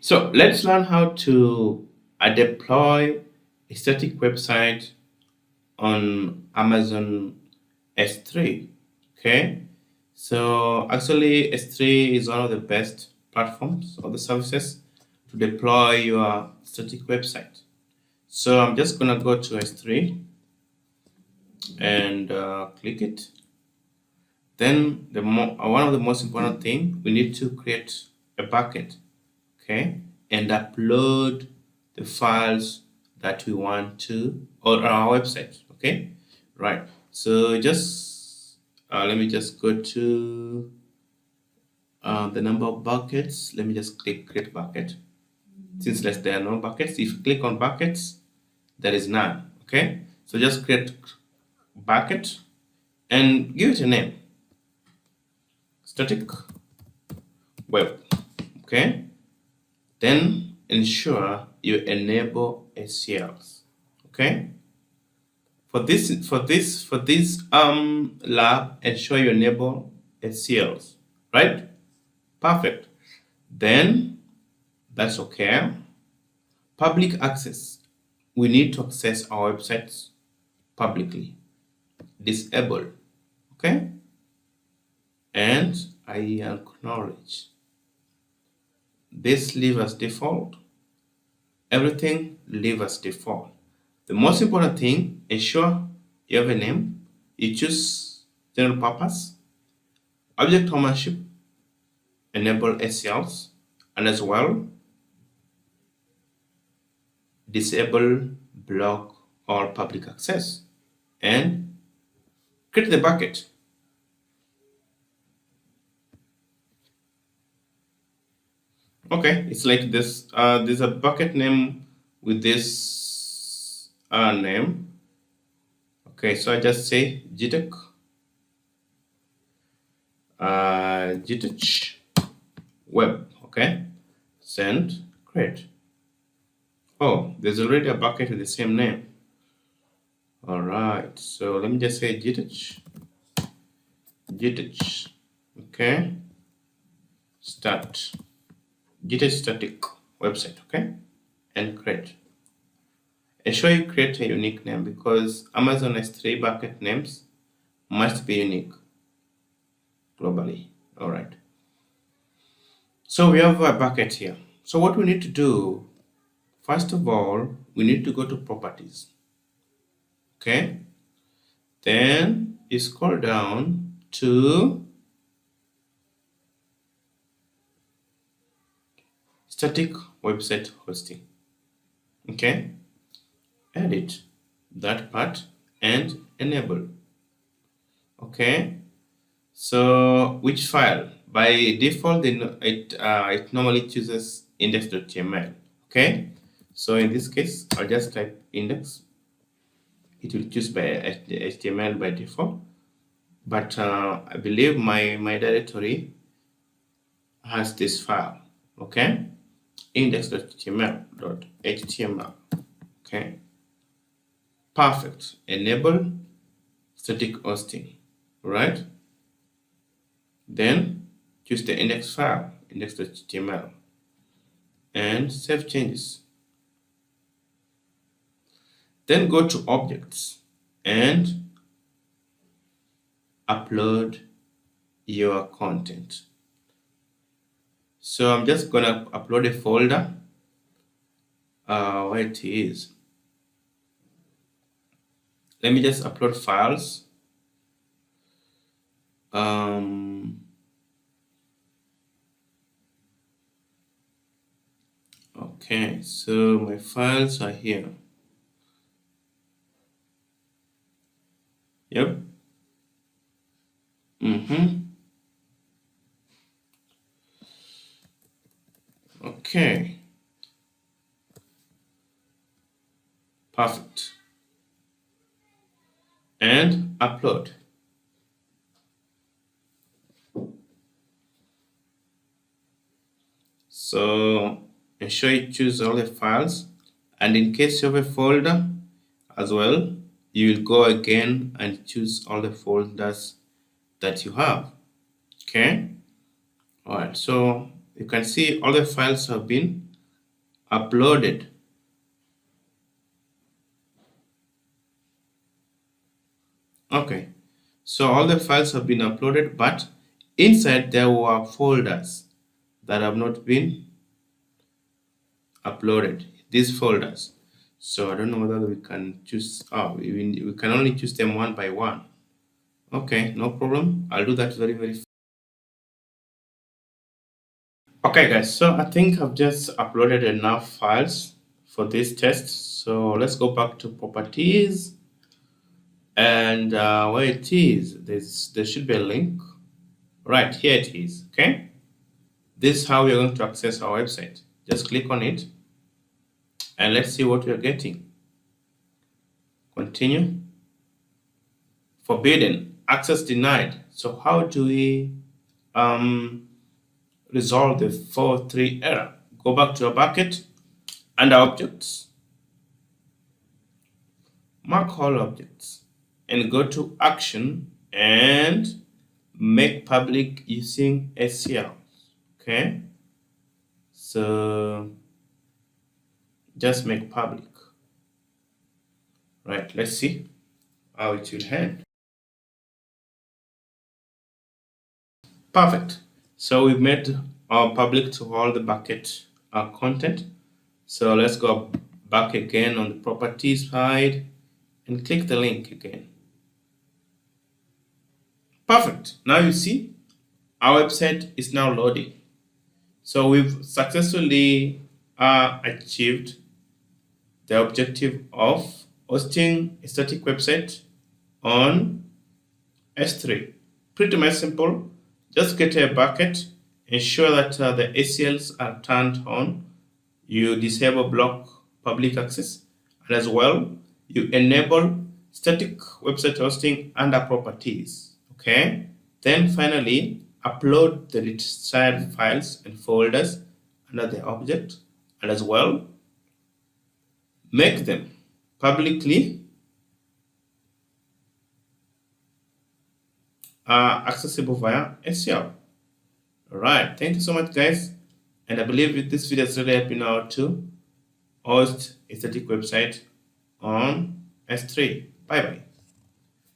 So let's learn how to deploy a static website on Amazon S3. Okay, so actually S3 is one of the best platforms or the services to deploy your static website. So I'm just gonna go to S3 and click it. Then one of the most important thing, we need to create a bucket, okay, and upload the files that we want to on our website. Okay, right. So just let me just go to the number of buckets. Let me just click create bucket. Since there are no buckets, if you click on buckets, there is none. Okay, so just create bucket and give it a name, static web. Okay, then ensure you enable ACLs. Okay, for this lab, ensure you enable ACLs, right? Perfect. Then that's okay. Public access, we need to access our websites publicly. Disable. Okay, and I acknowledge. This leave as default. Everything leave as default. The most important thing, ensure you have a name. You choose general purpose, object ownership, enable ACLs, and as well disable block or public access, and create the bucket. Okay, it's like this. There's a bucket name with this name. Okay, so I just say GTech, GTech web. Okay, send, create. Oh, there's already a bucket with the same name. All right, so let me just say GTech, okay, start, GTech static website, okay, and create. Ensure you create a unique name because Amazon S3 bucket names must be unique globally. All right. So we have a bucket here. So what we need to do, first of all, we need to go to properties. Okay. Then you scroll down to static website hosting. Okay. Edit that part and enable. Okay. So which file? By default, it normally chooses index.html. Okay. So in this case, I'll just type index. It will choose by HTML by default. But I believe my directory has this file. Okay. Index.html. Okay. Perfect. Enable static hosting. Right. Then choose the index file, index.html, and save changes. Then go to objects and upload your content. So I'm just gonna upload a folder where it is. Let me just upload files. Okay, so my files are here. Yep. Okay. Perfect. And upload. So ensure you choose all the files, and in case you have a folder as well, you will go again and choose all the folders that you have. Okay. All right. So you can see all the files have been uploaded. Okay, so all the files have been uploaded, but inside there were folders that have not been uploaded, these folders. So I don't know whether we can choose, we can only choose them one by one. Okay, no problem. I'll do that very fast. Okay guys, so I think I've just uploaded enough files for this test. So let's go back to properties, and where it is, there should be a link. Right, here it is. Okay, this is how we're going to access our website. Just click on it and let's see what we're getting. Continue. Forbidden, access denied. So how do we resolve the 4.3 error? Go back to our bucket under objects, mark all objects, and go to action and make public using ACLs. Okay, so just make public. Right, let's see how it will end. Perfect. So we've made our public to all the bucket content. So let's go back again on the properties side and click the link again. Perfect. Now you see our website is now loading. So we've successfully achieved the objective of hosting a static website on S3. Pretty much simple. Just get a bucket, ensure that the ACLs are turned on, you disable block public access, and as well, you enable static website hosting under properties. Okay, then finally, upload the desired files and folders under the object, and as well, make them publicly accessible via ACL. Alright, thank you so much guys, and I believe this video is really helping out to host a static website on S3. Bye bye.